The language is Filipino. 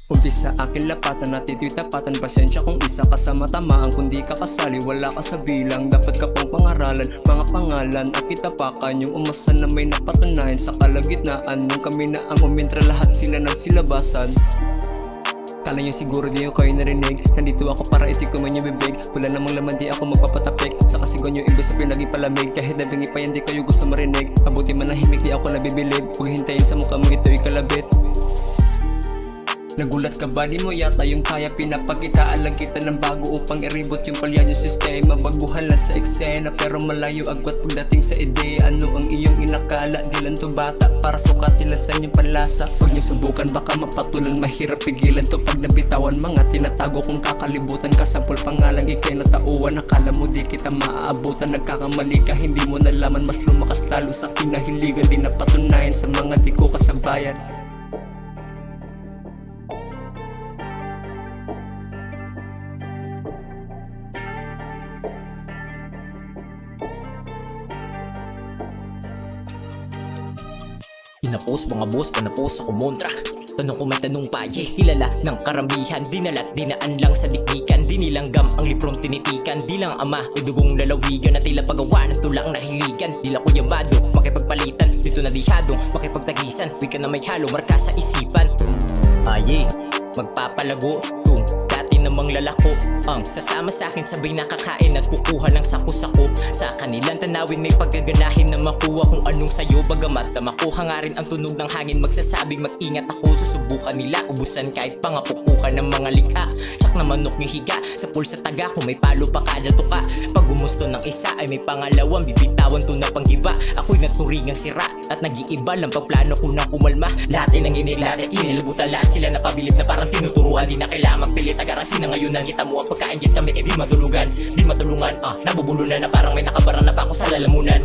Umpisa akin lapatan at ito'y tapatan. Pasensya kung isa ka sa matamaan. Kung di ka kasali, wala ka sa bilang. Dapat ka pang pangaralan, mga pangalan at itapakan. Yung umasa na may napatunayan sa kalagitnaan. Nung kami na ang umintra, lahat sila nagsilabasan. Kala nyo siguro di ko kayo narinig. Nandito ako para itikuman yung bibig. Wala namang laman, di ako magpapatapik. Sa kasigon nyo imbes na pinaging palamig. Kahit nabingi pa yan, di kayo gusto marinig. Mabuti manahimik, di ako nabibilib. Huwag hintayin sa mukha mo, ito'y kalabit. Nagulat ka ba? Di mo yata yung kaya. Pinapakitaan lang kita ng bago upang i-reboot yung palyan yung sistema. Baguhan lang sa eksena pero malayo agwat pagdating sa ideya. Ano ang iyong inakala? Di lang to bata para sukatin lang sa inyong panlasa. Huwag niyo subukan, baka mapatulan. Mahirap pigilan to pag nabitawan. Mga tinatago kung kakalibutan. Kasampol pangalang ikay natauan. Nakala mo di kita maaabutan. Nagkakamali ka, hindi mo nalaman. Mas lumakas lalo sa kinahiligan. Di napatunayan sa mga di ko kasabayan. Pinapos mga boss, panapos ako montra. Tanong ko may tanong pa, kilala ng karamihan. Dinalat, dinaan lang sa dikdikan. Dinilanggam ang librong tinitikan. Di lang ama, idugong lalawigan. Na tila pagawa ng tulang nahiligan. Dila ko yamado, makipagpalitan. Dito na dihadong, makipagtagisan. Wika na may halo, marka sa isipan. Magpapalago tung dati namang lalako. Ang sasama sa akin sabay nakakain at kukuha ng sako-sako. Sa kanilang tanawin may paggaganahin na makuha kung anong sayo. Bagamat na makuha nga rin ang tunog ng hangin. Magsasabing mag-ingat ako, susubukan nila ubusan kahit pangapukukan ng mga likha. Tsak na manok yung higa sa pulsa taga. Kung may palo pa kada tuka. Pag gumusto ng isa ay may pangalawang bibitawan to na panggiba. Ako'y naturingang sira at nag-iiba lang pagplano ko na kumalma. Lahat ay nanginilad at inilabutan. Lahat sila napabilib na parang tinuturuan. Di na kailangan magpilit, agarang na ngayon. Kita mo ang pagkain dyan kami, di matulungan. Nabubulunan na parang may nakabara na pa ako sa lalamunan.